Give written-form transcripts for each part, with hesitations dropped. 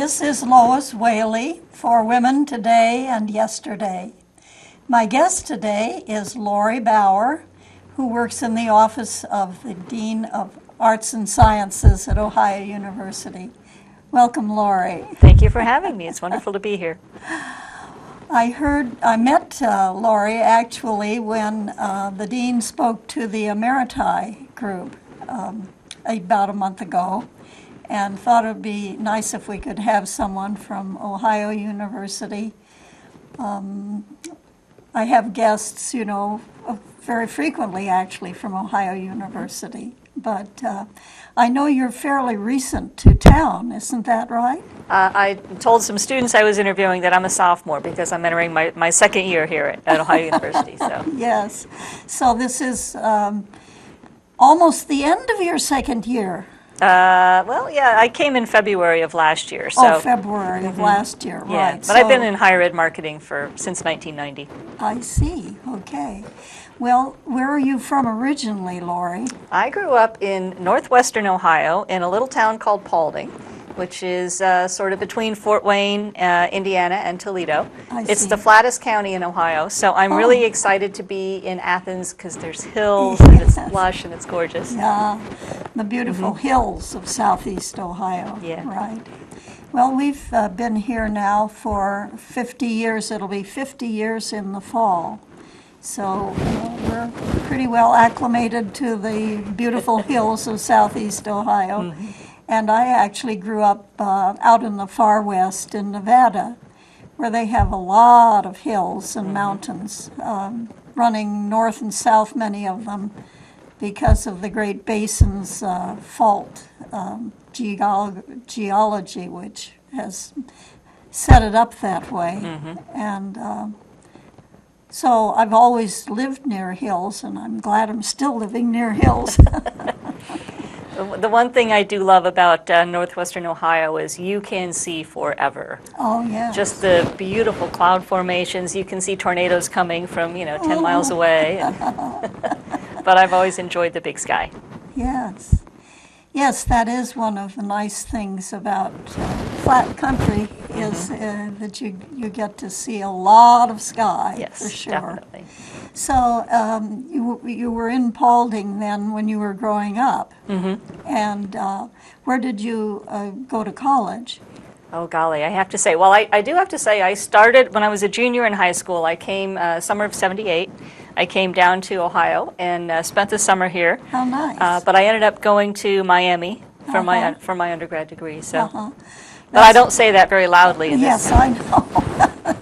This is Lois Whaley for Women Today and Yesterday. My guest today is Lori Bauer, who works in the office of the Dean of Arts and Sciences at Ohio University. Welcome, Lori. Thank you for having me. It's wonderful to be here. I met Lori actually when the dean spoke to the Emeriti group about a month ago, and thought it would be nice if we could have someone from Ohio University. I have guests, very frequently actually from Ohio University, but I know you're fairly recent to town, isn't that right? I told some students I was interviewing that I'm a sophomore because I'm entering my second year here at Ohio University. So Yes, so this is almost the end of your second year. well, yeah, I came in February of last year. So February of last year, yeah, right. but I've been in higher ed marketing since 1990. I see, okay. Well, where are you from originally, Lori? I grew up in northwestern Ohio in a little town called Paulding, which is sort of between Fort Wayne, Indiana, and Toledo. It's the flattest county in Ohio, so I'm really excited to be in Athens because there's hills and it's lush and it's gorgeous. Yeah, the beautiful hills of southeast Ohio. Yeah. Right. Well, we've been here now for 50 years. It'll be 50 years in the fall. So we're pretty well acclimated to the beautiful hills of southeast Ohio. And I actually grew up out in the far west in Nevada, where they have a lot of hills and mountains, running north and south, many of them, because of the Great Basin's fault geology, which has set it up that way. And so I've always lived near hills, and I'm glad I'm still living near hills. The one thing I do love about northwestern Ohio is you can see forever. Oh, yeah. Just the beautiful cloud formations. You can see tornadoes coming from, 10 miles away. But I've always enjoyed the big sky. Yes. Yes, that is one of the nice things about flat country is that you get to see a lot of sky, Yes, for sure. definitely. So you were in Paulding then when you were growing up. And where did you go to college? Oh, golly, I have to say, well, I do have to say, I started when I was a junior in high school. I came summer of '78. I came down to Ohio and spent the summer here. How nice. But I ended up going to Miami for my undergrad degree. So, but That's, I don't say that very loudly in yes, this. I know.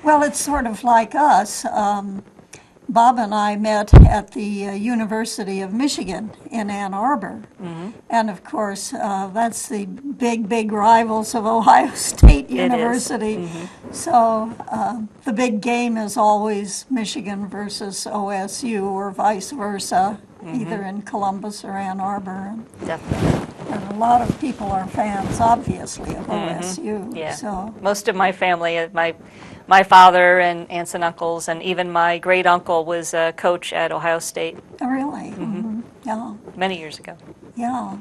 Well, it's sort of like us. Bob and I met at the University of Michigan in Ann Arbor. And of course, that's the big rivals of Ohio State University. So the big game is always Michigan versus OSU or vice versa, either in Columbus or Ann Arbor. Definitely. And a lot of people are fans, obviously, of OSU. Yeah. So Most of my family, my father and aunts and uncles, and even my great uncle was a coach at Ohio State. really, yeah. Many years ago. Yeah.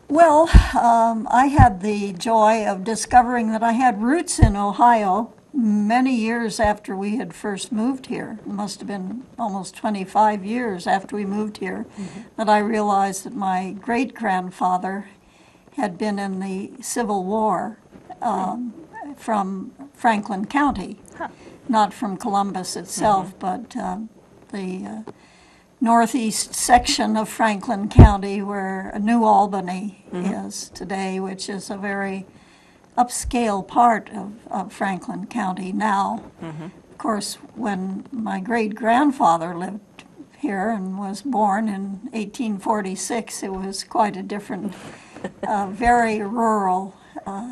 Well, I had the joy of discovering that I had roots in Ohio many years after we had first moved here. It must have been almost 25 years after we moved here that I realized that my great-grandfather had been in the Civil War from Franklin County, not from Columbus itself, but the northeast section of Franklin County where New Albany is today, which is a very upscale part of Franklin County now. Of course, when my great-grandfather lived here and was born in 1846, it was quite a different, very rural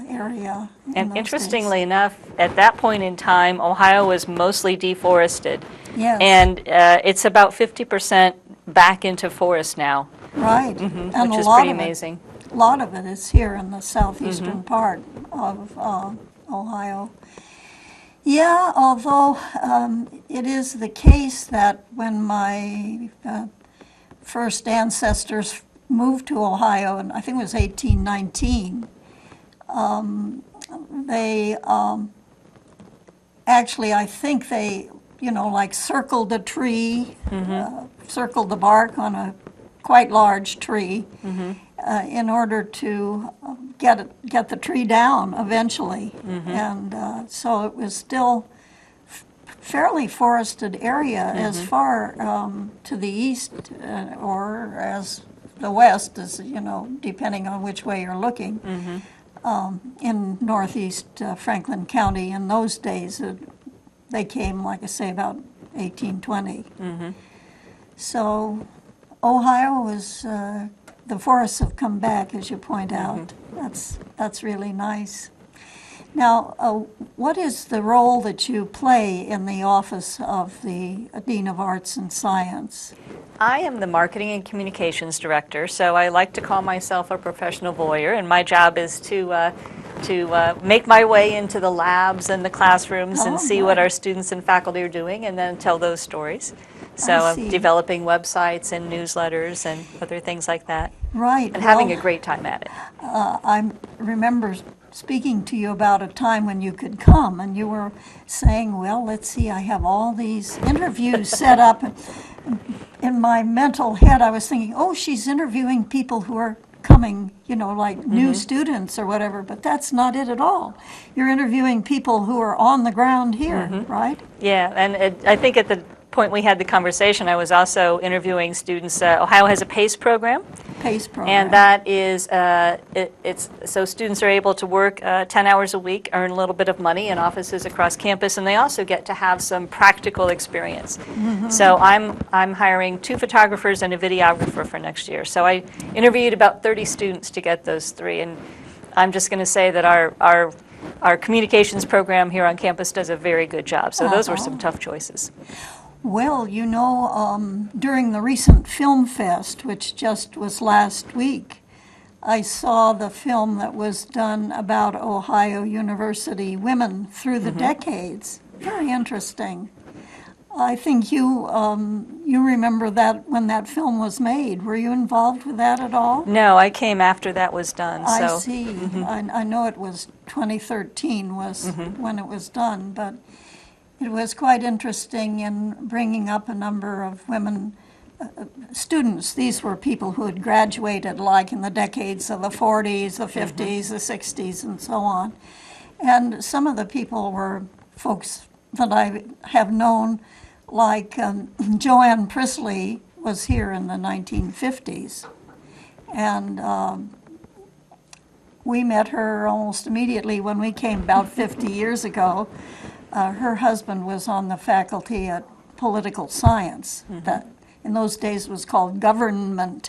area. And interestingly enough, at that point in time, Ohio was mostly deforested. Yes. And it's about 50% back into forest now. Right. And which is pretty amazing. A lot of it is here in the southeastern part of Ohio. Yeah, although it is the case that when my first ancestors moved to Ohio, and I think it was 1819, They actually, I think they, like circled a tree, circled the bark on a quite large tree in order to get the tree down eventually. And so it was still fairly forested area as far to the east or as the west, as depending on which way you're looking. In northeast Franklin County in those days, they came, like I say, about 1820. So Ohio was, the forests have come back, as you point out. That's really nice. Now, what is the role that you play in the office of the Dean of Arts and Science? I am the Marketing and Communications Director, so I like to call myself a professional voyeur, and my job is to make my way into the labs and the classrooms and see what our students and faculty are doing, and then tell those stories. So I'm developing websites and newsletters and other things like that. Right. And having a great time at it. I remember speaking to you about a time when you could come, and you were saying, well, let's see, I have all these interviews set up. And in my mental head, I was thinking, oh, she's interviewing people who are coming, like new students or whatever, but that's not it at all. You're interviewing people who are on the ground here, right? Yeah, and I think at the point we had the conversation, I was also interviewing students. Ohio has a PACE program. PACE program. And that is, it's so students are able to work 10 hours a week, earn a little bit of money in offices across campus, and they also get to have some practical experience. So I'm hiring 2 photographers and a videographer for next year. So I interviewed about 30 students to get those 3, and I'm just going to say that our communications program here on campus does a very good job. So those were some tough choices. Well, during the recent Film Fest, which just was last week, I saw the film that was done about Ohio University women through the decades. Very interesting. I think you remember that when that film was made. Were you involved with that at all? No, I came after that was done. I see. I know it was 2013 was when it was done, but it was quite interesting in bringing up a number of women students. These were people who had graduated like in the decades of the 40s, the 50s, the 60s, and so on. And some of the people were folks that I have known, like Joanne Prisley was here in the 1950s. And we met her almost immediately when we came about 50 years ago. Her husband was on the faculty at political science. That in those days was called government.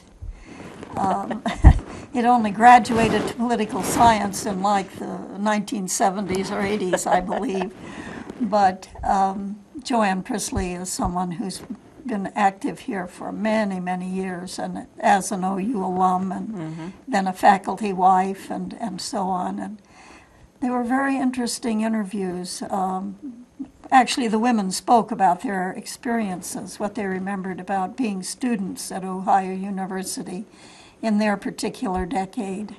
It only graduated to political science in like the 1970s or 80s, I believe. But Joanne Prisley is someone who's been active here for many, many years, and as an OU alum, and then a faculty wife, and so on. And they were very interesting interviews. Actually, the women spoke about their experiences, what they remembered about being students at Ohio University in their particular decade.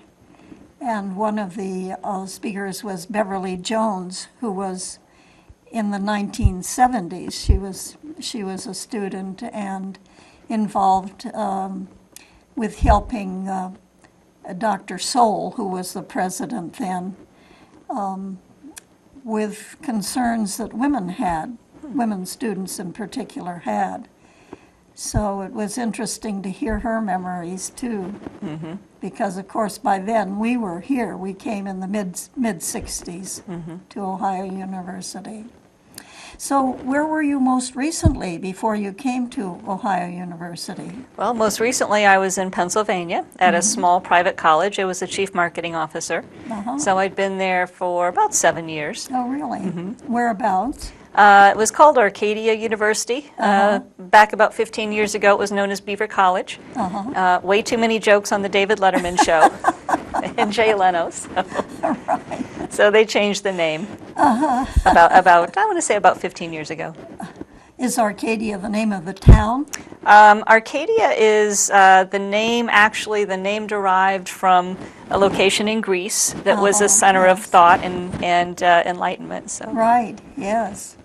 And one of the speakers was Beverly Jones, who was in the 1970s. She was a student and involved with helping Dr. Soule, who was the president then, with concerns that women students in particular had. So it was interesting to hear her memories too, because of course by then we were here. We came in the mid-60s to Ohio University. So where were you most recently before you came to Ohio University? Well, most recently I was in Pennsylvania at a small private college. I was the chief marketing officer. So I'd been there for about 7 years. Oh, really? Whereabouts? It was called Arcadia University. Back about 15 years ago, it was known as Beaver College. Way too many jokes on the David Letterman show and Jay Leno. So they changed the name about I want to say about 15 years ago. Is Arcadia the name of the town? Arcadia is the name derived from a location in Greece that was a center of thought and enlightenment. So. Right, yes.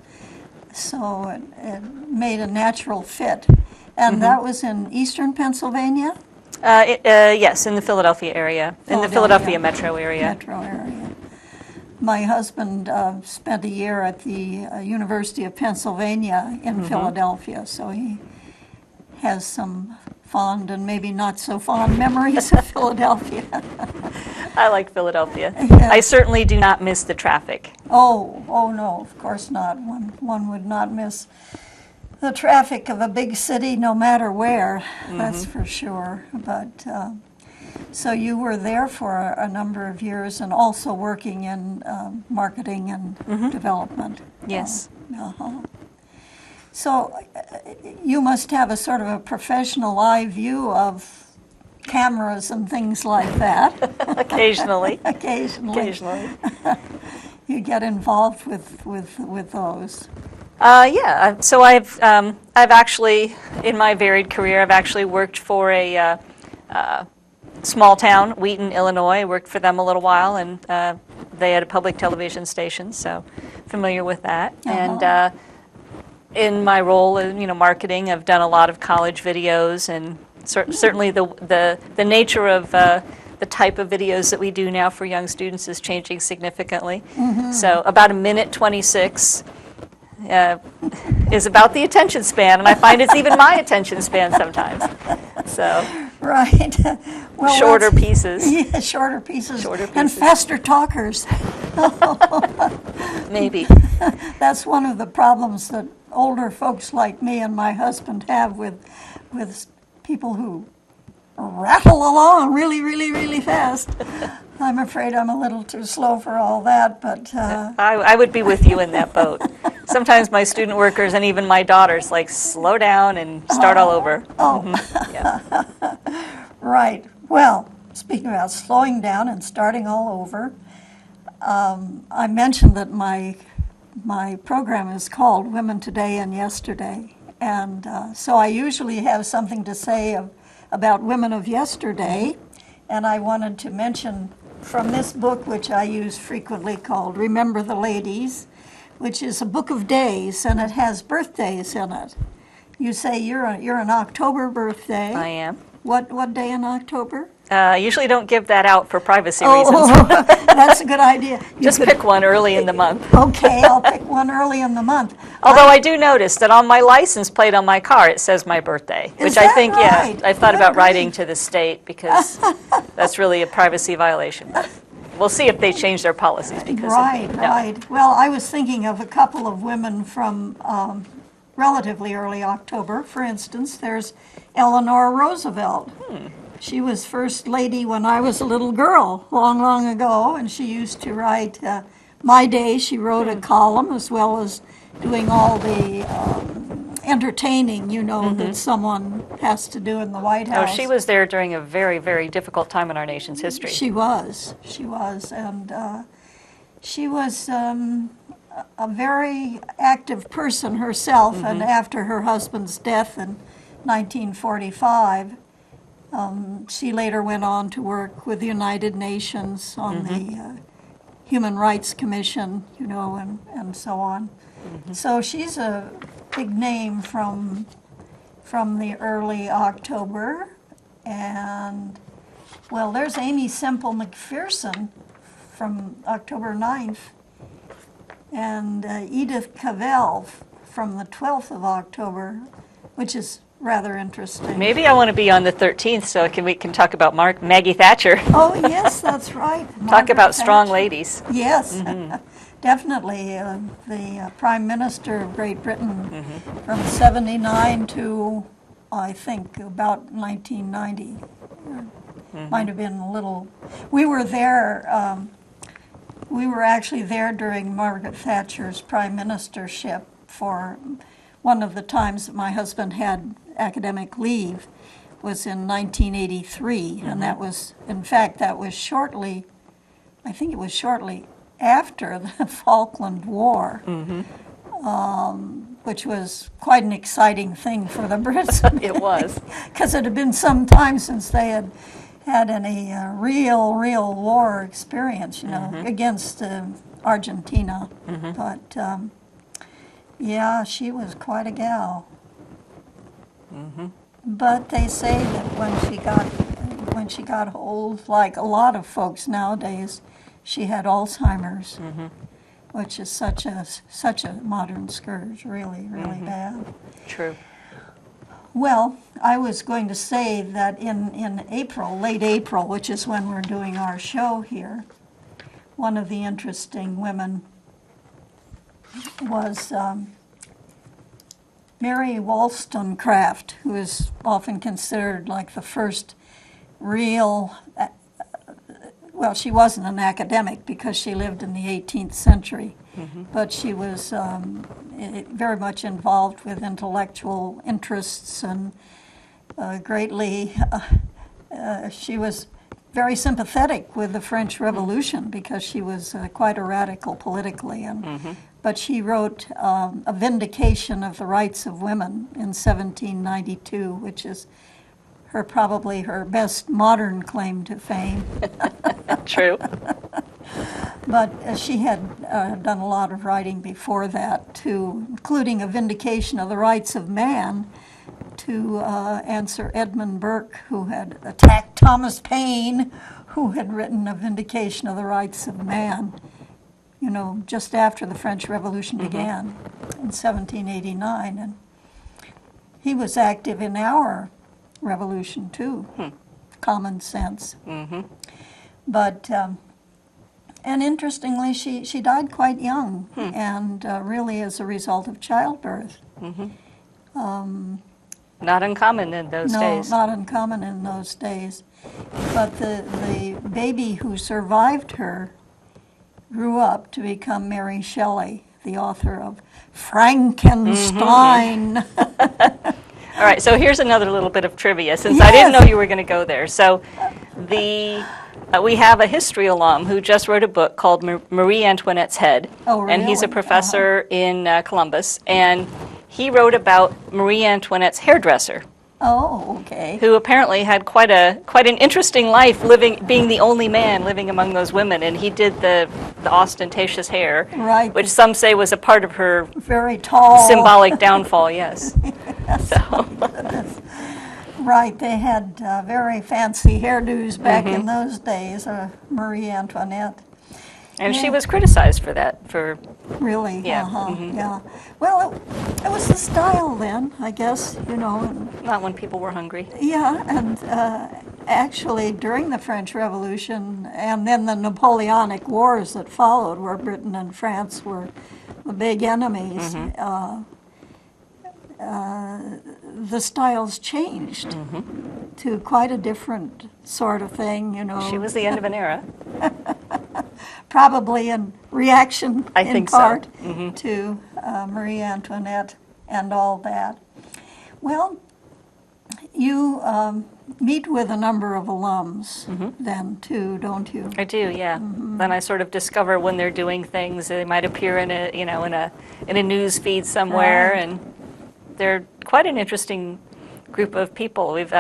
So it made a natural fit. And that was in eastern Pennsylvania? Yes, in the Philadelphia area, in the Philadelphia metro area. Metro area. My husband spent a year at the University of Pennsylvania in Philadelphia, so he has some fond and maybe not so fond memories of Philadelphia. I like Philadelphia. Yes. I certainly do not miss the traffic. Oh no, of course not. One would not miss the traffic of a big city, no matter where, that's for sure. But so you were there for a number of years and also working in marketing and development. Yes. So you must have a sort of a professional eye view of cameras and things like that. Occasionally. Occasionally. You get involved with those. Yeah. So I've actually, in my varied career, I've actually worked for a small town, Wheaton, Illinois. I worked for them a little while, and they had a public television station, so familiar with that. And in my role in marketing, I've done a lot of college videos, and certainly the nature of the type of videos that we do now for young students is changing significantly. So about a minute 26 is about the attention span, and I find it's even my attention span sometimes. So right. Well, shorter pieces. Yeah, shorter pieces. Shorter And pieces. faster talkers. Maybe. That's one of the problems that older folks like me and my husband have with people who rattle along really fast. I'm afraid I'm a little too slow for all that, but I would be with you in that boat. Sometimes my student workers and even my daughters slow down and start all over. Yeah. Right. Well, speaking about slowing down and starting all over, I mentioned that my program is called Women Today and Yesterday, and so I usually have something to say about women of yesterday, and I wanted to mention from this book, which I use frequently, called Remember the Ladies, which is a book of days, and it has birthdays in it. You say you're an October birthday. I am. What day in October? I usually don't give that out for privacy reasons. That's a good idea. Just pick one early in the month. Okay, I'll pick one early in the month. Although I do notice that on my license plate on my car, it says my birthday, which I that think, right? I've thought Good about grief. writing to the state because that's really a privacy violation. But we'll see if they change their policies because Right, of it. right. Well, I was thinking of a couple of women from relatively early October. For instance, there's Eleanor Roosevelt. She was First Lady when I was a little girl, long ago, and she used to write My Day. She wrote a column as well as doing all the entertaining, that someone has to do in the White Oh, House. she was there during a very, very difficult time in our nation's history. She was, and she was a very active person herself, and after her husband's death in 1945, she later went on to work with the United Nations on the Human Rights Commission, and so on. So she's a big name from the early October. And, well, there's Amy Semple McPherson from October 9th, and Edith Cavell from the 12th of October, which is rather interesting. Maybe I want to be on the 13th so we can talk about Maggie Thatcher. Oh, yes, that's right. Talk Margaret about strong Thatcher. ladies. Yes, definitely. The Prime Minister of Great Britain from 79 to, I think, about 1990. Might have been a little. We were there. We were actually there during Margaret Thatcher's prime ministership for one of the times that my husband had academic leave was in 1983, and that was, in fact, that was shortly, I think it was shortly after the Falkland War. which was quite an exciting thing for the Brits. It was. Because it had been some time since they had had any real war experience, you know, against Argentina. But yeah, she was quite a gal. But they say that when she got old, like a lot of folks nowadays, she had Alzheimer's, which is such a modern scourge, really bad. True. Well, I was going to say that in April, late April, which is when we're doing our show here, one of the interesting women was Mary Wollstonecraft, who is often considered like the first real, well, she wasn't an academic because she lived in the 18th century, but she was very much involved with intellectual interests and greatly, she was very sympathetic with the French Revolution because she was quite a radical politically, and but she wrote A Vindication of the Rights of Women in 1792, which is probably her best modern claim to fame. True. But she had done a lot of writing before that, too, including A Vindication of the Rights of Man, to answer Edmund Burke, who had attacked Thomas Paine, who had written A Vindication of the Rights of Man, you know, just after the French Revolution began in 1789. And he was active in our revolution, too, common sense. But, and interestingly, she died quite young, and really as a result of childbirth. Not uncommon in those days. No, not uncommon in those days. But the baby who survived her grew up to become Mary Shelley, the author of Frankenstein. All right, so here's another little bit of trivia, since I didn't know you were going to go there. So we have a history alum who just wrote a book called Marie Antoinette's Head. Oh, really? And he's a professor in Columbus, and he wrote about Marie Antoinette's hairdresser. Oh, okay. Who apparently had quite an interesting life, being the only man living among those women, and he did the ostentatious hair, Right. which some say was a part of her Very tall. symbolic downfall. Yes. So. Right, they had very fancy hairdos back in those days, Marie Antoinette. And she was criticized for that. Really? Yeah. Yeah. Well, it was the style then, I guess, you know. And, Not when people were hungry. yeah, and actually during the French Revolution and then the Napoleonic Wars that followed, where Britain and France were the big enemies, the styles changed to quite a different sort of thing, you know. She was the end of an era. Probably in reaction, I in think so. part, to Marie Antoinette and all that. Well, you meet with a number of alums then, too, don't you? I do, yeah. Then I sort of discover when they're doing things. They might appear in a news feed somewhere, Right. and they're quite an interesting group of people. We've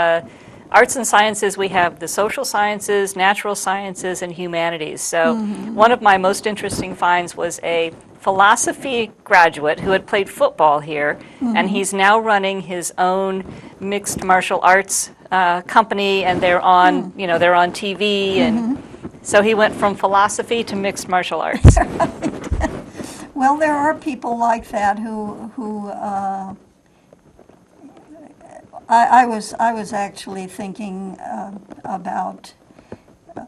arts and sciences. We have the social sciences, natural sciences, and humanities. So one of my most interesting finds was a philosophy graduate who had played football here, and he's now running his own mixed martial arts company, and they're on TV, and so he went from philosophy to mixed martial arts. Well, there are people like that who I was actually thinking about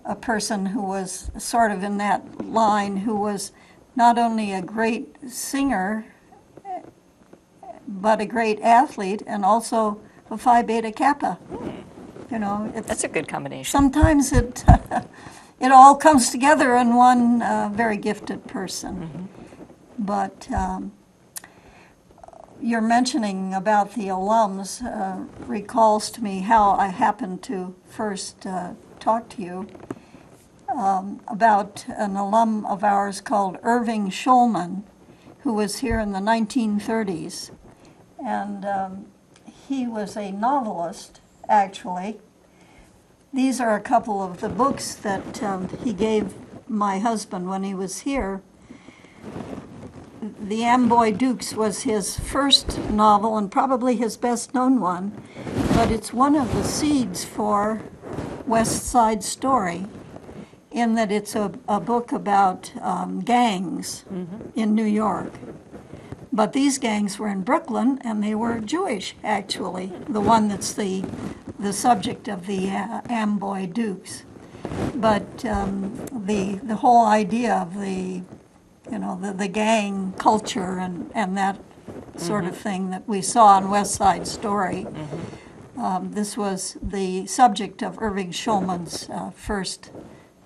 a person who was sort of in that line, who was not only a great singer, but a great athlete, and also a Phi Beta Kappa. You know, That's a good combination. sometimes it it all comes together in one very gifted person. But your mentioning about the alums recalls to me how I happened to first talk to you about an alum of ours called Irving Schulman, who was here in the 1930s. And he was a novelist, actually. These are a couple of the books that he gave my husband when he was here. The Amboy Dukes was his first novel and probably his best-known one, but it's one of the seeds for West Side Story, in that it's a book about gangs in New York. But these gangs were in Brooklyn, and they were Jewish, actually, the one that's the subject of the Amboy Dukes. But the whole idea of the gang culture and that sort of thing that we saw in West Side Story, this was the subject of Irving Shulman's first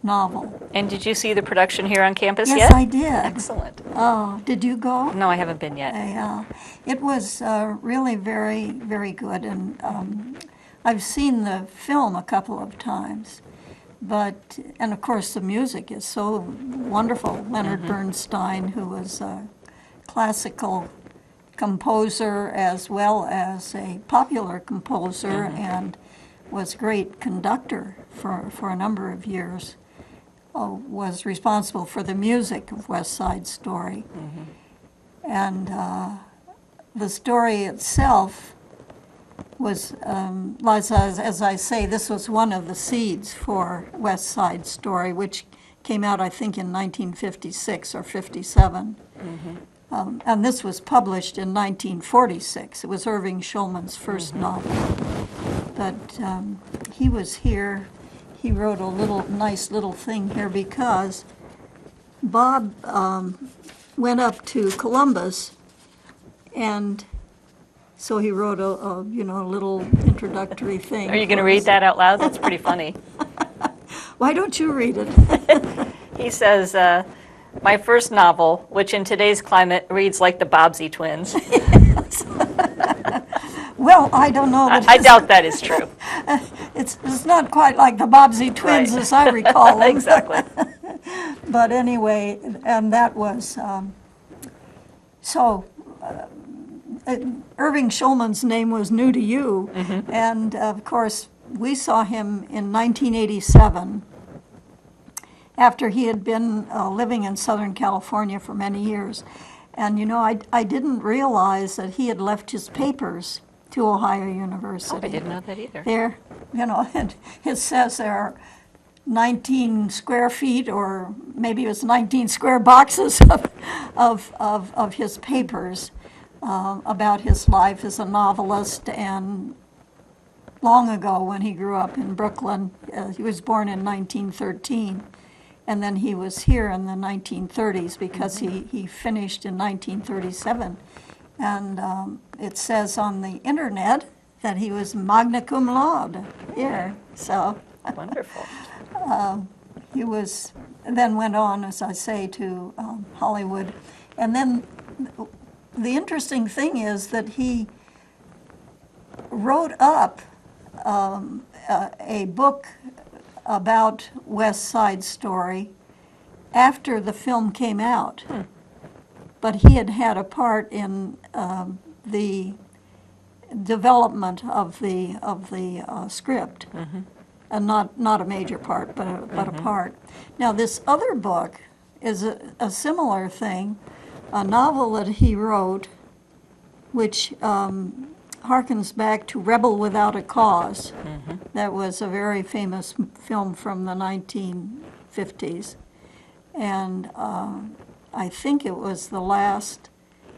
novel. And did you see the production here on campus yet? Yes, I did. Excellent. Oh, did you go? No, I haven't been yet. It was really very, very good, and I've seen the film a couple of times. And of course the music is so wonderful. Leonard Bernstein, who was a classical composer as well as a popular composer and was a great conductor for a number of years, was responsible for the music of West Side Story. And the story itself was, as I say, this was one of the seeds for West Side Story, which came out, I think, in 1956 or 57. And this was published in 1946. It was Irving Shulman's first novel. But he was here. He wrote a nice little thing here because Bob went up to Columbus, and so he wrote a little introductory thing. Are you going to read that out loud? That's pretty funny. Why don't you read it? He says, my first novel, which in today's climate reads like the Bobbsey twins. Well, I don't know. I doubt that is true. It's not quite like the Bobbsey twins, Right. as I recall them. Exactly. But anyway, and that was, Irving Shulman's name was new to you, and of course, we saw him in 1987, after he had been living in Southern California for many years. And I didn't realize that he had left his papers to Ohio University. Oh, I didn't know that either. There, and it says there are 19 square feet, or maybe it was 19 square boxes of his papers about his life as a novelist. And long ago, when he grew up in Brooklyn, he was born in 1913, and then he was here in the 1930s because he finished in 1937. And it says on the internet that he was magna cum laude here. So Wonderful. he then went on, as I say, to Hollywood. And then the interesting thing is that he wrote up a book about West Side Story after the film came out. But he had had a part in the development of the script, and not a major part, but a part. Now, this other book is a similar thing, a novel that he wrote, which harkens back to Rebel Without a Cause. That was a very famous film from the 1950s, and I think it was the last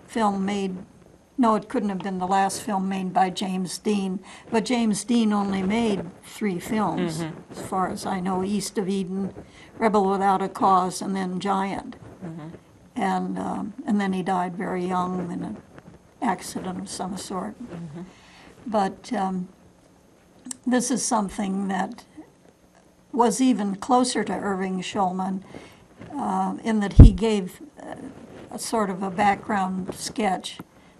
film made. No, it couldn't have been the last film made by James Dean, but James Dean only made 3 films, as far as I know: East of Eden, Rebel Without a Cause, and then Giant. And then he died very young in an accident of some sort. But this is something that was even closer to Irving Shulman, in that he gave a sort of a background sketch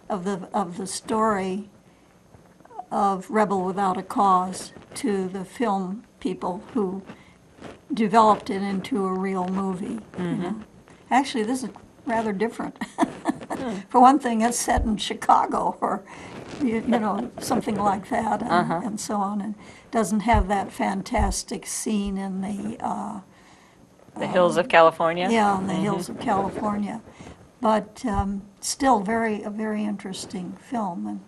of the story of Rebel Without a Cause to the film people who developed it into a real movie. Actually, this is rather different. For one thing, it's set in Chicago or, you know, something like that, and so on. And doesn't have that fantastic scene in The hills of California? yeah, in the hills of California. But still a very interesting film. And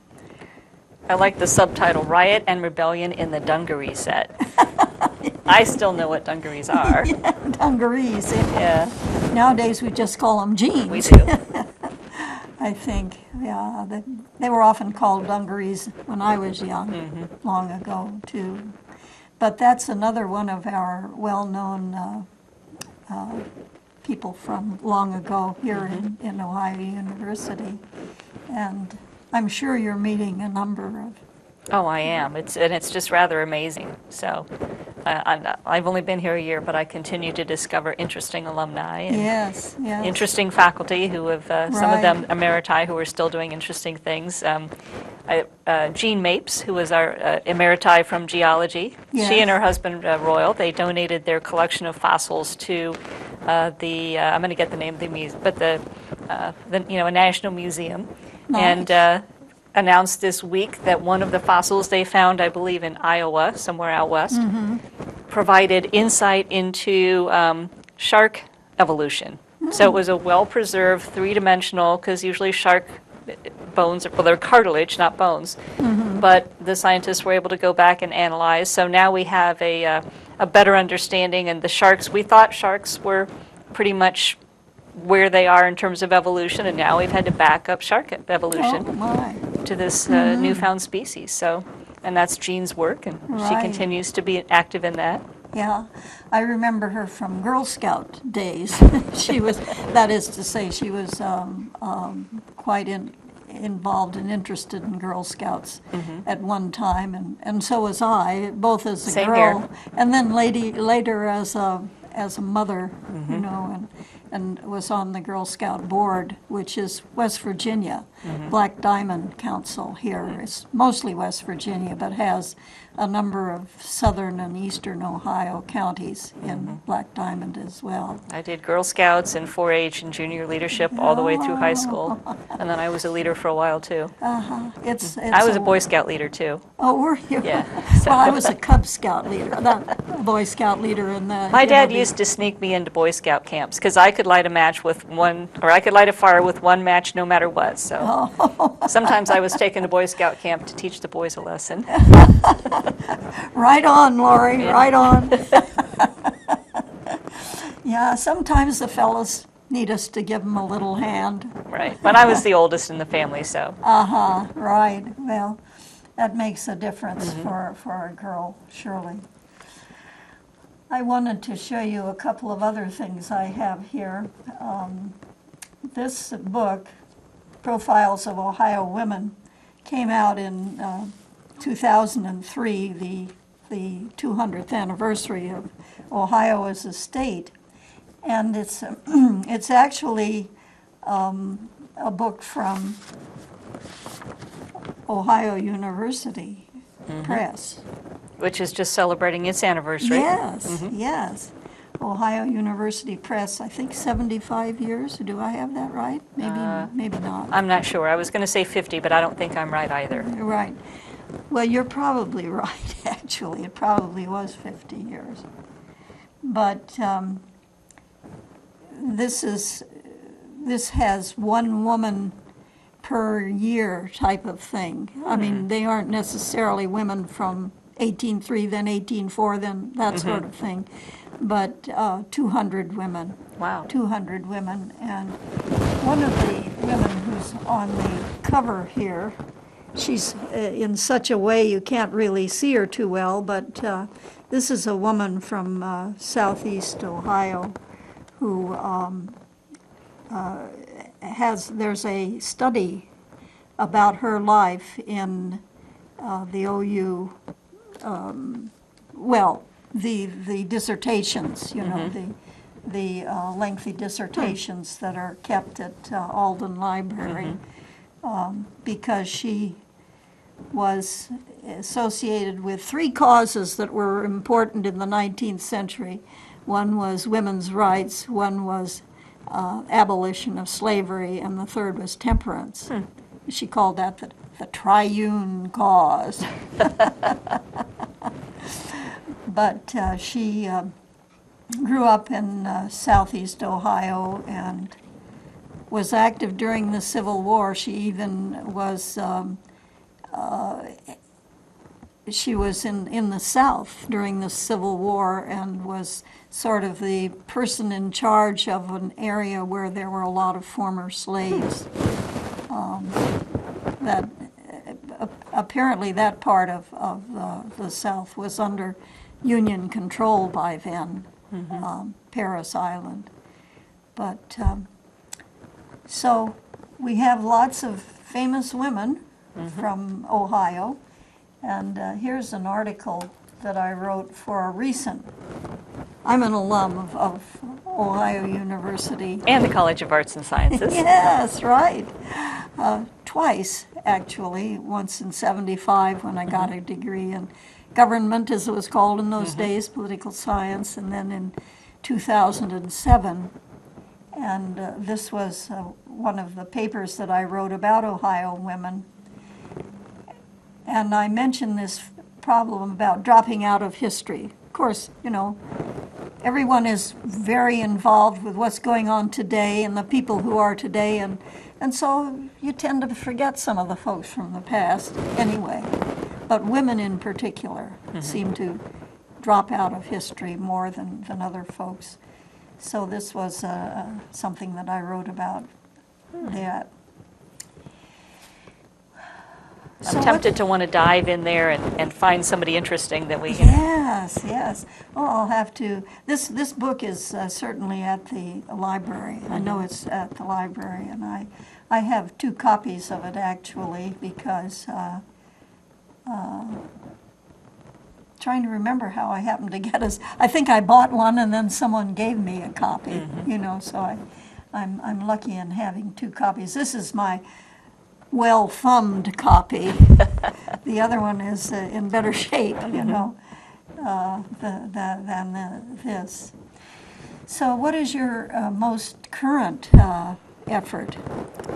I like the subtitle, Riot and Rebellion in the Dungaree Set. I still know what dungarees are. dungarees. Yeah, Nowadays we just call them jeans. we do. I think, yeah. They were often called dungarees when I was young, long ago, too. But that's another one of our well-known people from long ago here in Ohio University. And I'm sure you're meeting a number of... Oh, I am. It's just rather amazing. So I've only been here a year, but I continue to discover interesting alumni and Yes, yes. interesting faculty who have, some of them emeriti, who are still doing interesting things. Jean Mapes, who was our emeriti from geology, Yes. she and her husband, Royal, they donated their collection of fossils to I'm going to get the name of the museum, but a national museum. Nice. And announced this week that one of the fossils they found, I believe in Iowa, somewhere out west, provided insight into shark evolution. So it was a well-preserved, three-dimensional, because usually shark bones, well, they're cartilage, not bones, but the scientists were able to go back and analyze. So now we have a better understanding, and the sharks, we thought sharks were pretty much where they are in terms of evolution, and now we've had to back up shark evolution Oh, my. to this newfound species. So, and that's Jean's work, and she Right. continues to be active in that. Yeah, I remember her from Girl Scout days. She was, that is to say, she was quite involved and interested in Girl Scouts at one time, and so was I, both as a Same girl here. and then later as a mother, you know, and was on the Girl Scout board, which is West Virginia. Black Diamond Council here is mostly West Virginia, but has a number of southern and eastern Ohio counties in Black Diamond as well. I did Girl Scouts and 4-H and junior leadership all the way through high school, and then I was a leader for a while too. It's I was a Boy Scout leader too. Oh, were you? Yeah, Well, I was a Cub Scout leader, not Boy Scout leader in the... My dad used to sneak me into Boy Scout camps because I could light a match with one, or I could light a fire with one match no matter what. So sometimes I was taken to Boy Scout camp to teach the boys a lesson. Right on, Lori, Yeah. right on. Yeah, sometimes the fellas need us to give them a little hand. Right. But I was the oldest in the family, so. Right. Well, that makes a difference for a girl, surely. I wanted to show you a couple of other things I have here. This book, Profiles of Ohio Women, came out in 2003, the 200th anniversary of Ohio as a state. And it's actually a book from Ohio University Press. Which is just celebrating its anniversary. Yes, yes. Ohio University Press, I think 75 years. Do I have that right? Maybe not. I'm not sure. I was going to say 50, but I don't think I'm right either. Right. Well, you're probably right, actually. It probably was 50 years. But this has one woman per year type of thing. I mean, they aren't necessarily women from 1803, then 1804, then that sort of thing. But 200 women. Wow. 200 women. And one of the women who's on the cover here, she's in such a way you can't really see her too well, but this is a woman from southeast Ohio who there's a study about her life in the OU, the dissertations, you know, the lengthy dissertations that are kept at Alden Library, because she was associated with three causes that were important in the 19th century. One was women's rights, one was abolition of slavery, and the third was temperance. She called that the triune cause. But she grew up in southeast Ohio and was active during the Civil War. She even was she was in the South during the Civil War and was sort of the person in charge of an area where there were a lot of former slaves. That apparently that part of the South was under Union control by then, Paris Island. But so we have lots of famous women from Ohio. And here's an article that I wrote for a recent. I'm an alum of Ohio University. And the College of Arts and Sciences. Yes, right. Twice, actually. Once in '75 when I got a degree in government, as it was called in those days, political science, and then in 2007. And this was one of the papers that I wrote about Ohio women. And I mentioned this problem about dropping out of history. Of course, you know, everyone is very involved with what's going on today and the people who are today, and so you tend to forget some of the folks from the past anyway. But women in particular seem to drop out of history more than other folks. So this was something that I wrote about that. I'm tempted to want to dive in there and find somebody interesting that we can. Yes, yes. Oh, I'll have to. This book is certainly at the library. I know it's at the library, and I have 2 copies of it actually because trying to remember how I happened to get us. I think I bought one and then someone gave me a copy. You know, so I'm lucky in having 2 copies. This is my well-thumbed copy. The other one is in better shape, you know, than this. So what is your most current effort?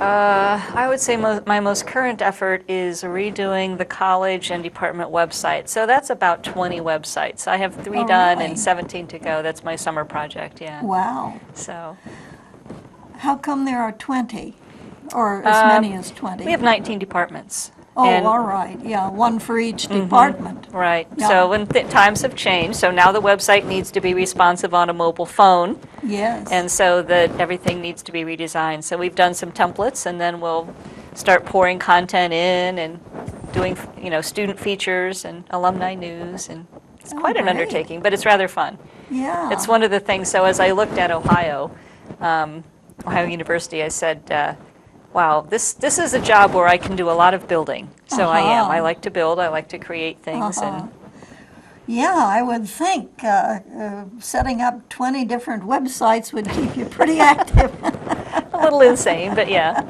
I would say my most current effort is redoing the college and department website. So that's about 20 websites. I have 3 done really? and 17 to go. That's my summer project, yeah. Wow. So How come there are 20? Or as many as 20? we have 19 departments. Oh, and- all right. Yeah, one for each department. Right. Yeah. So when times have changed, so now the website needs to be responsive on a mobile phone, Yes. and so that everything needs to be redesigned. So we've done some templates, and then we'll start pouring content in and doing, you know, student features and alumni news, and it's quite an great. undertaking, but it's rather fun. Yeah. It's one of the things. So as I looked at Ohio University, I said, wow, this is a job where I can do a lot of building. So I am. I like to build. I like to create things. And Yeah, I would think setting up 20 different websites would keep you pretty active. a little insane, but yeah.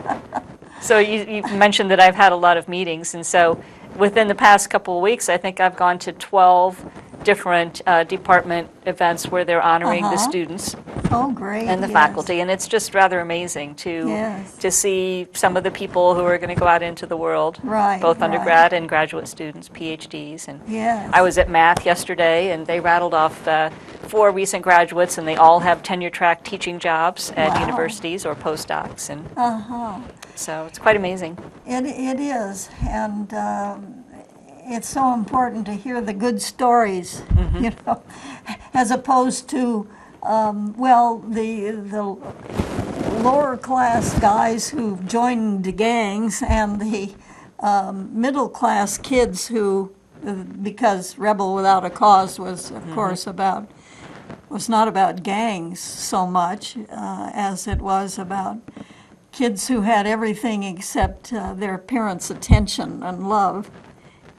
So you mentioned that I've had a lot of meetings, and so within the past couple of weeks, I think I've gone to 12 different department events where they're honoring the students Oh, great. and the yes. faculty, and it's just rather amazing to Yes. see some of the people who are going to go out into the world, Right, both right. undergrad and graduate students, PhDs, and Yes. I was at math yesterday, and they rattled off 4 recent graduates, and they all have tenure-track teaching jobs at Wow. universities or postdocs, and Uh-huh. so it's quite amazing. It is, and it's so important to hear the good stories, you know, as opposed to, well, the lower class guys who joined the gangs and the middle class kids who, because Rebel Without a Cause was, of course, was not about gangs so much as it was about kids who had everything except their parents' attention and love,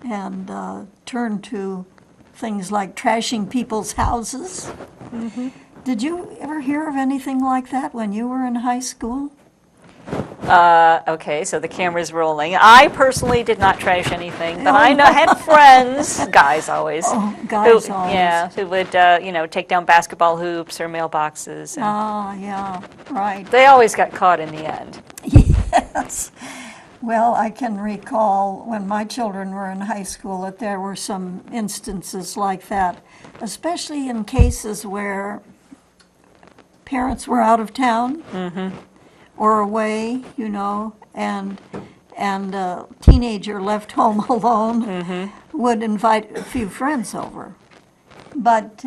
and turned to things like trashing people's houses. Did you ever hear of anything like that when you were in high school? Okay, so the camera's rolling. I personally did not trash anything, but I know I had friends, guys always, Guys who, always. yeah, who would, take down basketball hoops or mailboxes, and Yeah, right. they always got caught in the end. Yes. Well, I can recall when my children were in high school that there were some instances like that, especially in cases where parents were out of town or away, and a teenager left home alone would invite a few friends over. But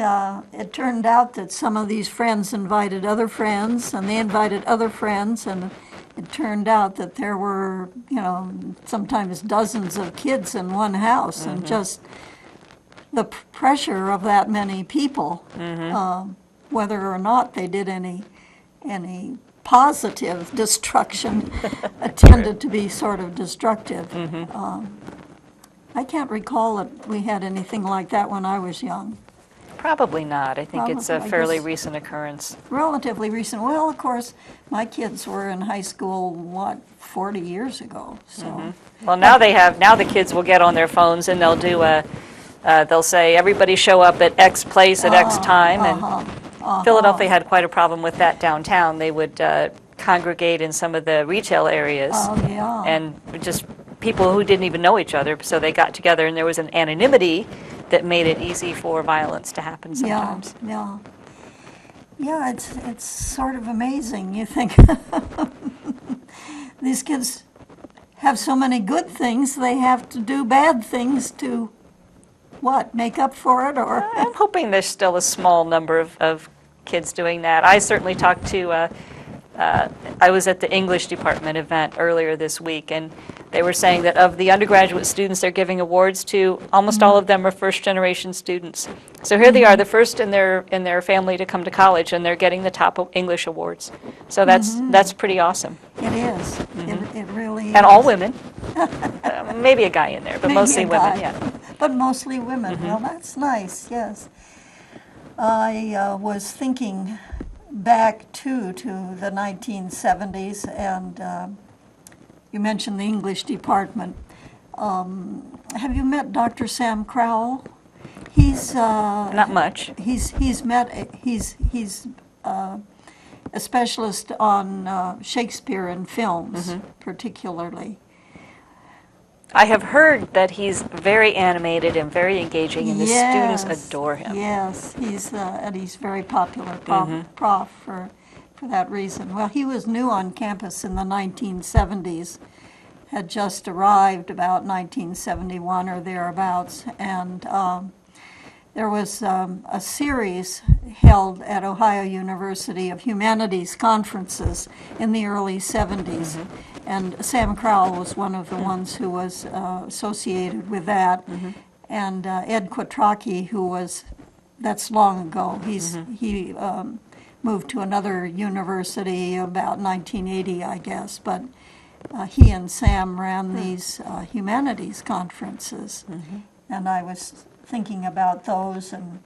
it turned out that some of these friends invited other friends, and they invited other friends, and it turned out that there were, sometimes dozens of kids in one house, and just the pressure of that many people, whether or not they did any positive destruction, tended to be sort of destructive. I can't recall that we had anything like that when I was young. Probably not. I think it's a Probably, I fairly guess. recent occurrence. Relatively recent. Well, of course, my kids were in high school, 40 years ago, so. Well, now the kids will get on their phones and they'll do they'll say, everybody show up at X place at X time, and Philadelphia had quite a problem with that downtown. They would congregate in some of the retail areas. Oh, yeah. And just people who didn't even know each other, so they got together, and there was an anonymity that made it easy for violence to happen sometimes. Yeah. Yeah, it's sort of amazing. You think these kids have so many good things, they have to do bad things to, make up for it, or? I'm hoping there's still a small number of kids doing that. I certainly talked to, I was at the English department event earlier this week, and they were saying that of the undergraduate students they're giving awards to, almost all of them are first-generation students. So here they are, the first in their family to come to college, and they're getting the top English awards. So that's pretty awesome. It is. It really is. And all women. Maybe a guy in there, but Maybe mostly a women, guy. yeah. But mostly women. Well, that's nice, yes. I was thinking back, to the 1970s, and you mentioned the English department. Have you met Dr. Sam Crowell? He's Not much. He's a specialist on Shakespeare and films, particularly. I have heard that he's very animated and very engaging, and the students adore him. Yes, and he's very popular prof for that reason. Well, he was new on campus in the 1970s, had just arrived about 1971 or thereabouts, and there was a series held at Ohio University of humanities conferences in the early 70s. And Sam Crowell was one of the ones who was associated with that. And Ed Quattrocki, that's long ago. He moved to another university about 1980, I guess. But he and Sam ran these humanities conferences. And I was thinking about those and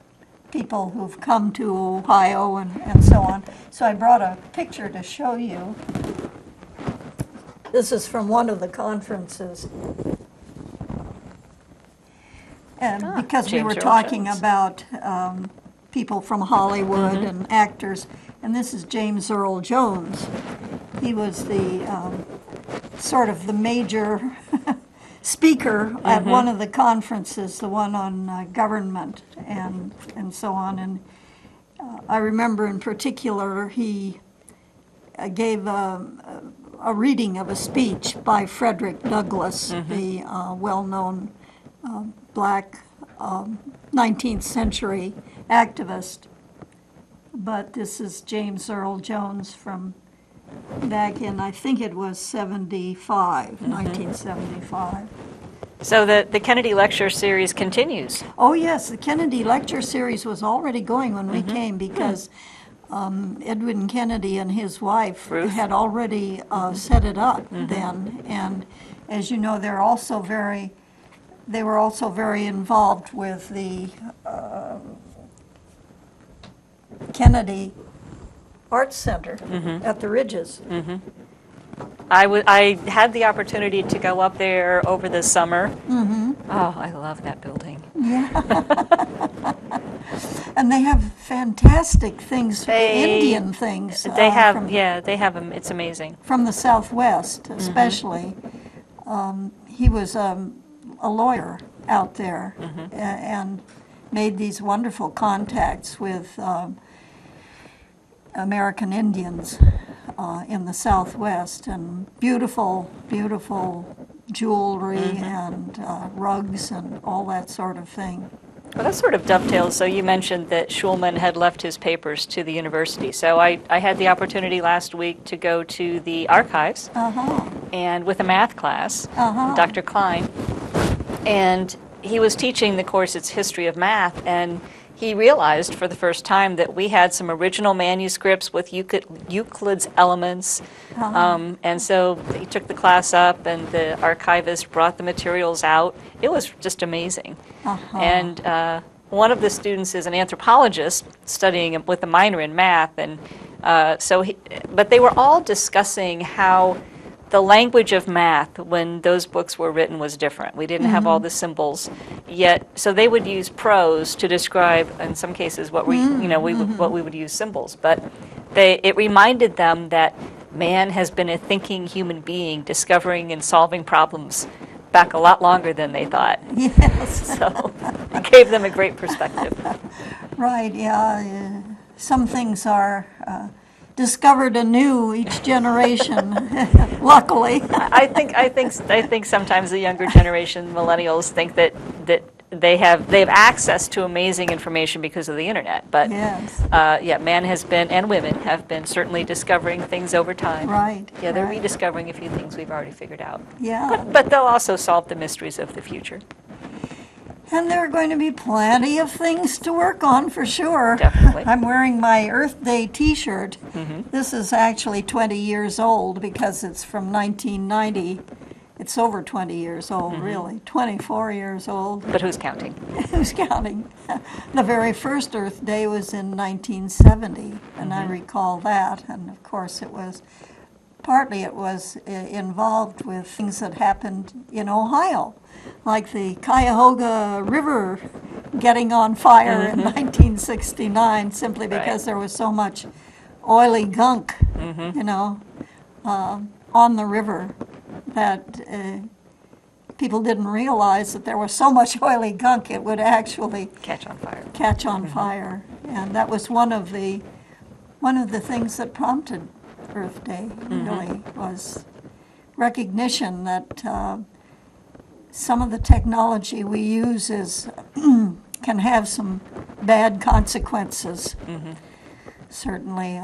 people who've come to Ohio and so on. So I brought a picture to show you. This is from one of the conferences. And because we James were Earl talking Jones. about people from Hollywood and actors, and this is James Earl Jones. He was the sort of the major speaker at one of the conferences, the one on government and so on. And I remember in particular he gave a reading of a speech by Frederick Douglass, the well-known black 19th century activist. But this is James Earl Jones from back in, I think it was 1975. So the Kennedy Lecture Series continues. Oh, yes, the Kennedy Lecture Series was already going when we came because Edwin Kennedy and his wife Ruth. had already set it up then. And as you know, they were also very involved with the Kennedy Arts Center at the Ridges. I had the opportunity to go up there over the summer. Oh, I love that building. And they have fantastic things, They- Indian things. They have, from, yeah, they have them. It's amazing. from the Southwest, especially. He was a lawyer out there and made these wonderful contacts with American Indians in the Southwest, and beautiful, beautiful jewelry and rugs and all that sort of thing. Well, that sort of dovetails. So you mentioned that Schulman had left his papers to the university. So I had the opportunity last week to go to the archives and with a math class, Dr. Klein, and he was teaching the course, It's History of Math, and he realized for the first time that we had some original manuscripts with Euclid's Elements, and so he took the class up, and the archivist brought the materials out. It was just amazing. And one of the students is an anthropologist studying with a minor in math, and but they were all discussing how the language of math when those books were written was different. We didn't have all the symbols yet, so they would use prose to describe, in some cases, what we would use symbols. But it reminded them that man has been a thinking human being, discovering and solving problems back a lot longer than they thought. Yes. So it gave them a great perspective. Right, yeah. Some things are discovered anew each generation, luckily. I think sometimes the younger generation, millennials, think that they have access to amazing information because of the internet. But Yes. yeah, man has been, and women have been, certainly discovering things over time. Right. Yeah, they're right. rediscovering a few things we've already figured out. Yeah. But they'll also solve the mysteries of the future. And there are going to be plenty of things to work on for sure. Definitely. I'm wearing my Earth Day t-shirt. This is actually 20 years old because it's from 1990. It's over 20 years old, really. 24 years old. But who's counting? Who's counting? The very first Earth Day was in 1970, and I recall that. And of course it was involved with things that happened in Ohio, like the Cuyahoga River getting on fire in 1969, simply because there was so much oily gunk, on the river that people didn't realize that there was so much oily gunk it would actually Catch on fire. catch on fire. And that was one of the things that prompted Earth Day, really, was recognition that some of the technology we use can have some bad consequences. Certainly,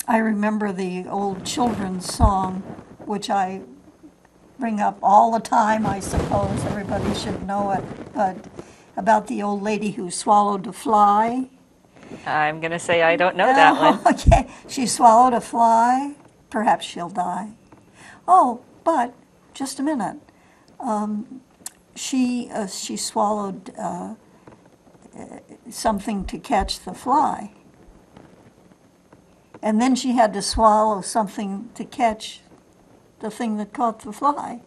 I remember the old children's song, which I bring up all the time. I suppose everybody should know it, but about the old lady who swallowed a fly. I'm going to say I don't know that one. Okay, she swallowed a fly. Perhaps she'll die. Oh, but just a minute. She swallowed something to catch the fly, and then she had to swallow something to catch the thing that caught the fly.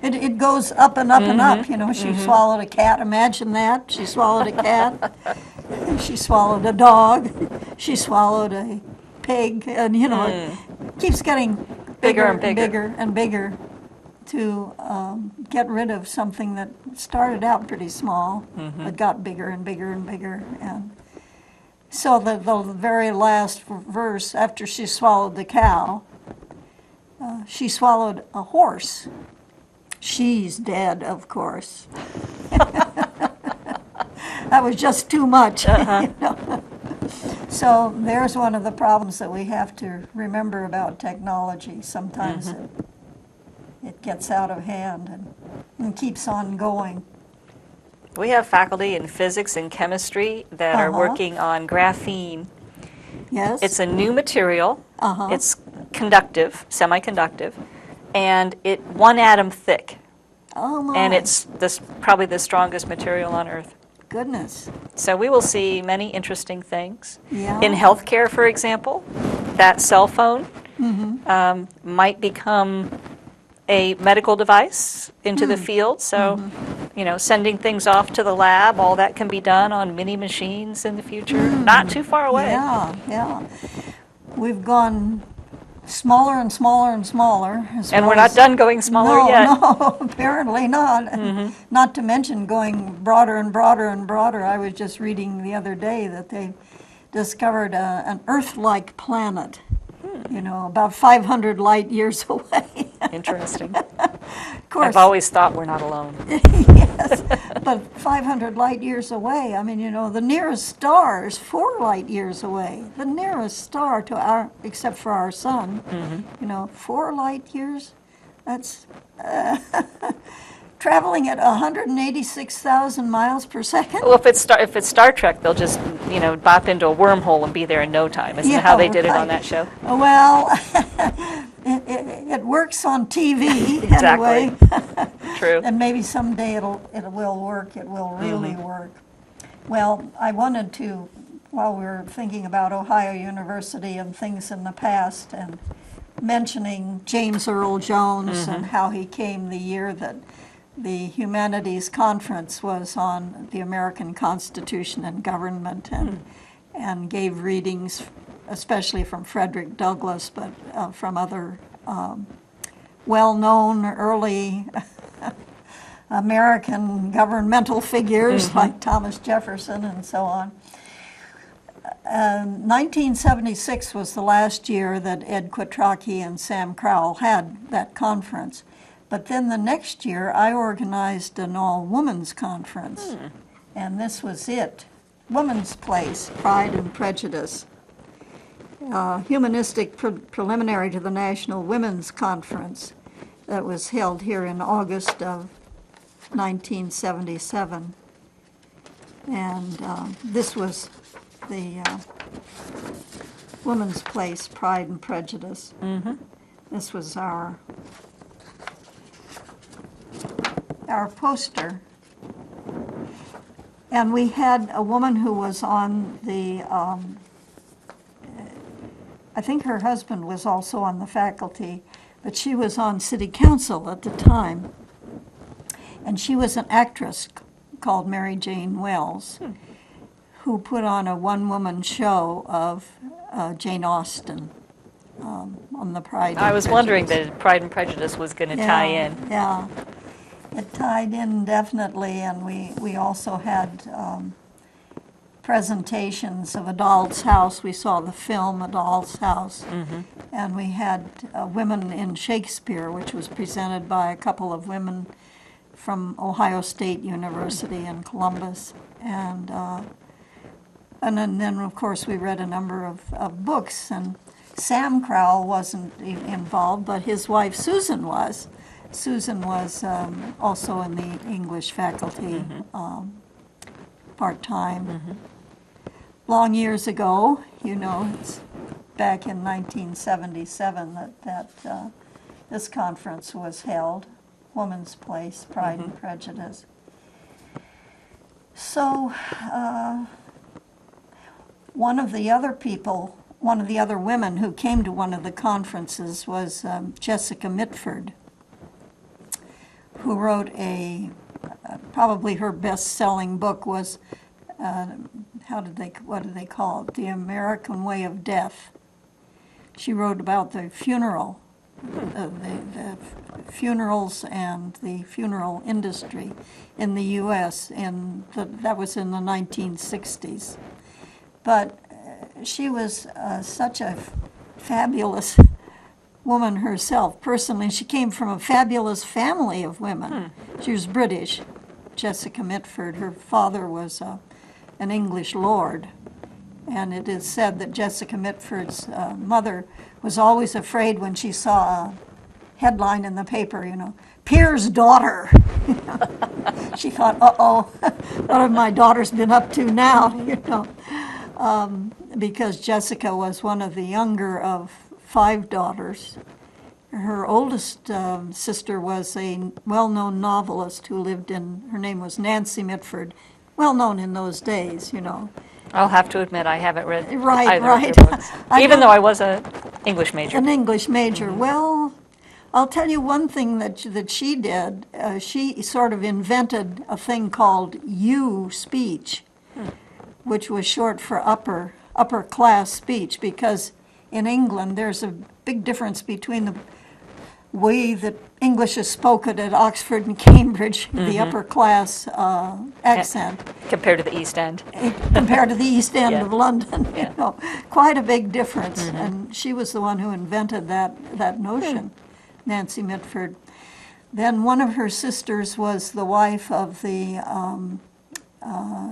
It goes up and up and up. She swallowed a cat. Imagine that. She swallowed a cat. She swallowed a dog. She swallowed a pig, and it keeps getting Bigger and bigger and bigger to get rid of something that started out pretty small, but got bigger and bigger and bigger. And so the very last verse, after she swallowed the cow, she swallowed a horse. She's dead, of course. That was just too much. So there's one of the problems that we have to remember about technology. Sometimes it gets out of hand and keeps on going. We have faculty in physics and chemistry that are working on graphene. Yes? It's a new material. It's conductive, semiconductive, and it 1 atom thick. Oh my. And it's probably the strongest material on Earth. Goodness. So we will see many interesting things. Yeah. In healthcare, for example, that cell phone might become a medical device into the field. So, sending things off to the lab, all that can be done on mini machines in the future, not too far away. Yeah, yeah. We've gone smaller and smaller and smaller. And we're not done going smaller yet. No, apparently not. Not to mention going broader and broader and broader. I was just reading the other day that they discovered an Earth-like planet, about 500 light years away. Interesting. Of course. I've always thought we're not alone. Yes, but 500 light years away. I mean, the nearest star is 4 light years away. The nearest star to our, except for our sun, 4 light years. That's traveling at 186,000 miles per second. Well, if it's Star Trek, they'll just bop into a wormhole and be there in no time. Isn't that how they did it on that show? Well, it works on TV Exactly. anyway. True. And maybe someday it will work. It will really work. Well, I wanted to, while we were thinking about Ohio University and things in the past, and mentioning James Earl Jones and how he came the year that the Humanities Conference was on the American Constitution and government, and gave readings, especially from Frederick Douglass, but from other well-known early American governmental figures like Thomas Jefferson and so on. 1976 was the last year that Ed Quattrocki and Sam Crowell had that conference. But then the next year, I organized an all-women's conference, and this was it. Woman's Place, Pride and Prejudice. Humanistic preliminary to the National Women's Conference that was held here in August of 1977. And this was the Woman's Place, Pride and Prejudice. This was our poster. And we had a woman who was on the, I think her husband was also on the faculty, but she was on city council at the time. And she was an actress called Mary Jane Wells, who put on a one-woman show of Jane Austen on the Pride and Prejudice. I was wondering that Pride and Prejudice was going to tie in. Yeah, it tied in definitely, and we also had presentations of A Doll's House. We saw the film A Doll's House, and we had Women in Shakespeare, which was presented by a couple of women from Ohio State University in Columbus, and then of course we read a number of books, and Sam Crowell wasn't involved, but his wife Susan was. Susan was also in the English faculty part-time. Long years ago, it's back in 1977 that this conference was held, Woman's Place, Pride and Prejudice. So one of the other women who came to one of the conferences was Jessica Mitford, who wrote probably her best-selling book was, what do they call it? The American Way of Death. She wrote about the funeral, the funerals and the funeral industry in the U.S. That was in the 1960s. But she was such a fabulous woman herself. Personally, she came from a fabulous family of women. She was British, Jessica Mitford. Her father was an English lord. And it is said that Jessica Mitford's mother was always afraid when she saw a headline in the paper, Peer's daughter. She thought, uh-oh, what have my daughters been up to now, because Jessica was one of the younger of 5 daughters. Her oldest sister was a well-known novelist who lived her name was Nancy Mitford, well-known in those days, I'll have to admit I haven't read Right, either right. of their books, even though I was a English major. An English major. Well, I'll tell you one thing that she did. She sort of invented a thing called U speech, which was short for upper class speech, because in England there's a big difference between the way that English is spoken at Oxford and Cambridge, the upper class accent, Compared to the East End. compared to the East End Yeah. of London. Yeah. You know, quite a big difference. And she was the one who invented that notion, Nancy Mitford. Then one of her sisters was the wife of the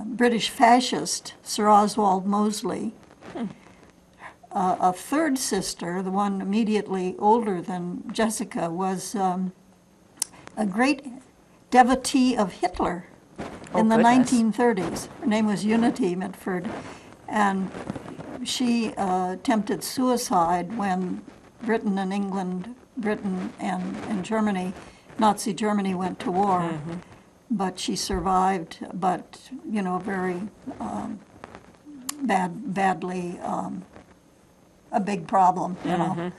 British fascist, Sir Oswald Mosley. A third sister, the one immediately older than Jessica, was a great devotee of Hitler in the goodness. 1930s. Her name was Unity Mitford, and she attempted suicide when Britain and Germany, Nazi Germany, went to war. But she survived, but, you know, very badly, a big problem, you know.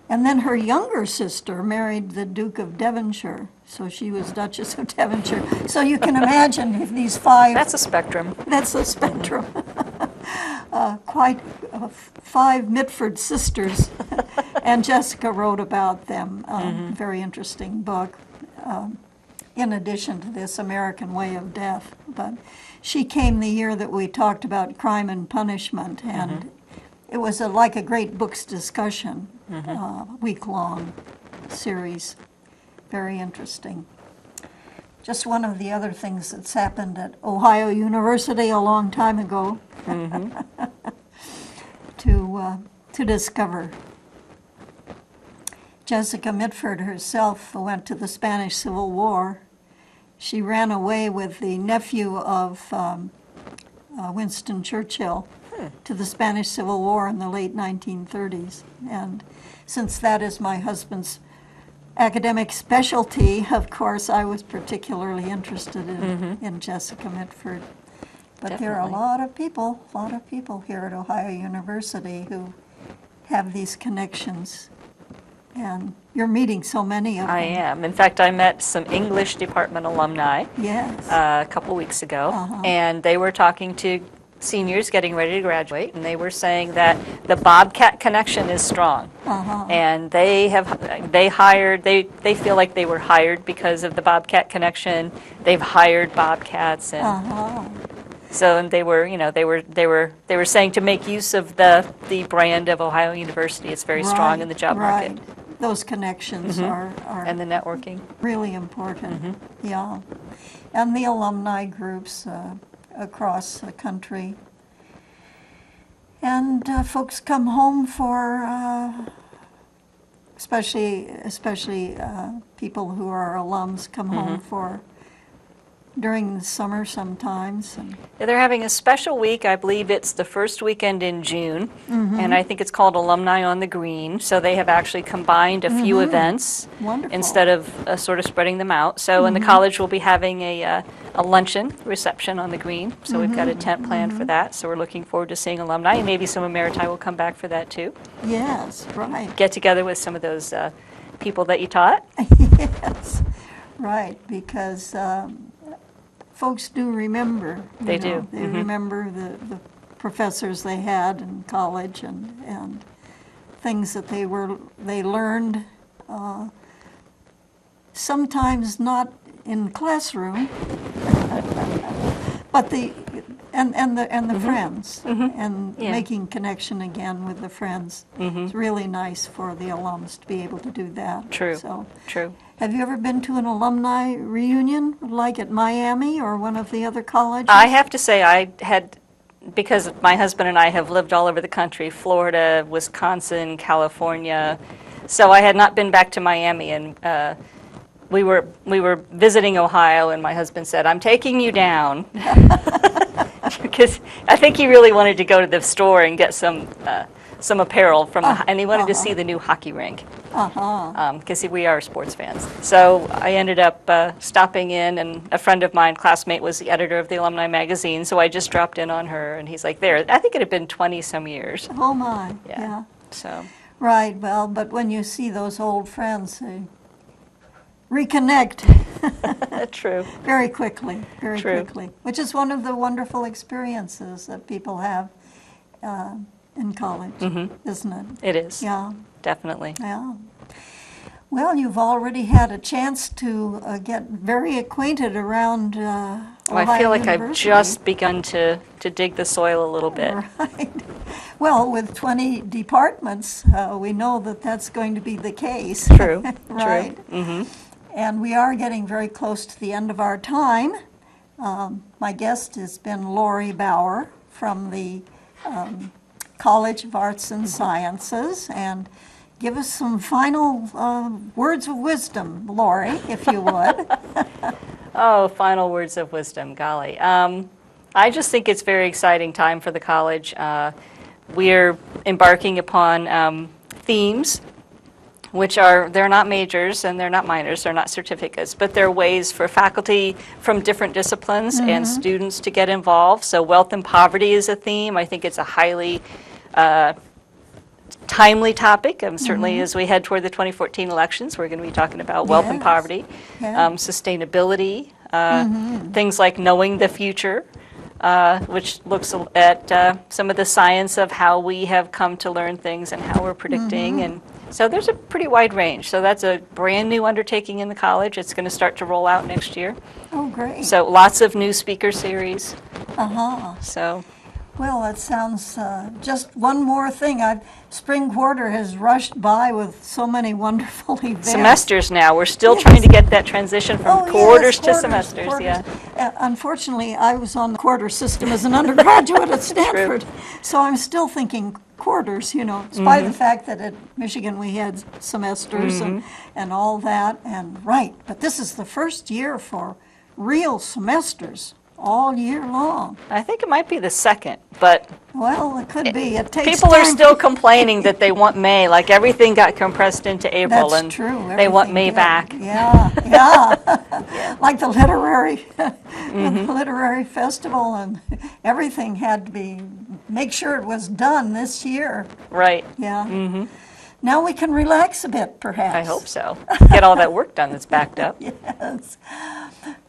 And then her younger sister married the Duke of Devonshire, so she was Duchess of Devonshire. So you can imagine if these five... That's a spectrum. That's a spectrum. Quite 5 Mitford sisters, and Jessica wrote about them. Very interesting book, in addition to this American Way of Death. But she came the year that we talked about Crime and Punishment, and it was like a great books discussion, week-long series. Very interesting. Just one of the other things that's happened at Ohio University a long time ago to discover. Jessica Mitford herself went to the Spanish Civil War. She ran away with the nephew of Winston Churchill to the Spanish Civil War in the late 1930s. And since that is my husband's academic specialty, of course, I was particularly interested in Jessica Mitford. But there are a lot of people here at Ohio University who have these connections. And you're meeting so many of them. I am. In fact, I met some English department alumni Yes. a couple weeks ago, and they were talking to seniors getting ready to graduate, and they were saying that the Bobcat connection is strong. And they feel like they were hired because of the Bobcat connection. They've hired Bobcats, and so and they were saying to make use of the brand of Ohio University. It's very strong in the job market. Right. Those connections are And the networking. really important. Yeah. And the alumni groups across the country. And folks come home for, especially people who are alums come home for during the summer sometimes. And Yeah, they're having a special week. I believe it's the first weekend in June, and I think it's called Alumni on the Green. So they have actually combined a few events Wonderful. instead of sort of spreading them out. So and the college will be having a luncheon reception on the Green. So we've got a tent planned for that. So we're looking forward to seeing alumni, and maybe some Emeriti will come back for that too. yes, right. Get together with some of those people that you taught. Yes, right, because folks do remember. They you know, do. They remember the professors they had in college and things that they learned, sometimes not in classroom, but the friends and Yeah. making connection again with the friends. It's really nice for the alums to be able to do that. True. So, True. have you ever been to an alumni reunion like at Miami or one of the other colleges? I have to say I had, because my husband and I have lived all over the country, Florida, Wisconsin, California, so I had not been back to Miami, and we were visiting Ohio, and my husband said, "I'm taking you down," because I think he really wanted to go to the store and get some apparel from, and he wanted to see the new hockey rink. Because we are sports fans. So I ended up stopping in, and a friend of mine, classmate, was the editor of the Alumni magazine, so I just dropped in on her, and he's like, there, I think it had been 20-some years. Oh, my, yeah. So, Right, well, but when you see those old friends, they reconnect True. very quickly, very True. quickly, which is one of the wonderful experiences that people have in college, isn't it? It is. Yeah, Definitely. yeah. Well, you've already had a chance to get very acquainted around Well, Ohio I feel like I've University. just begun to dig the soil a little bit. Right. Well, with 20 departments, we know that that's going to be the case. True. Right. True. And we are getting very close to the end of our time. My guest has been Lori Bauer from the College of Arts and Sciences. And give us some final words of wisdom, Lori, if you would. Oh, final words of wisdom, golly. I just think it's a very exciting time for the college. We're embarking upon themes, which they're not majors and they're not minors, they're not certificates, but they're ways for faculty from different disciplines and students to get involved. So wealth and poverty is a theme. I think it's a highly timely topic. Certainly as we head toward the 2014 elections, we're going to be talking about wealth and Yes. poverty, Yeah. sustainability, things like knowing the future, which looks at some of the science of how we have come to learn things and how we're predicting. And so there's a pretty wide range. So that's a brand new undertaking in the college. It's going to start to roll out next year. Oh, great. So lots of new speaker series. Uh-huh. So Well, that sounds, just one more thing. Spring quarter has rushed by with so many wonderful events. semesters now. We're still Yes. trying to get that transition from Oh, yes, quarters to quarters, semesters. quarters. Yeah. Unfortunately, I was on the quarter system as an undergraduate at Stanford, so I'm still thinking quarters, despite the fact that at Michigan we had semesters and all that, and right. But this is the first year for real semesters all year long. I think it might be the second, but Well, it could be. It takes people are time. still complaining that they want May, like everything got compressed into April, That's and true. they want Everything May did. back. Yeah, yeah. Like the literary festival, and everything had to be make sure it was done this year. Right. Yeah. Now we can relax a bit, perhaps. I hope so. Get all that work done that's backed up. Yes.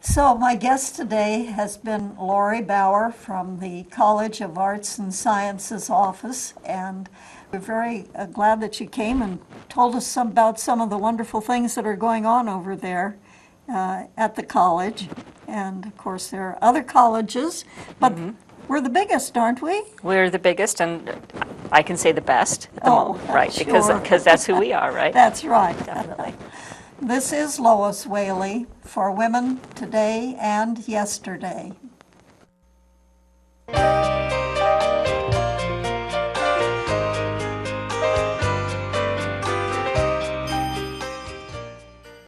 So my guest today has been Lori Bauer from the College of Arts and Sciences office, and we're very glad that you came and told us about some of the wonderful things that are going on over there at the college. And of course, there are other colleges, but we're the biggest, aren't we? We're the biggest, and I can say the best at the Oh, moment, right? sure. Because that's who we are, right? That's right. Definitely. This is Lois Whaley for Women Today and Yesterday.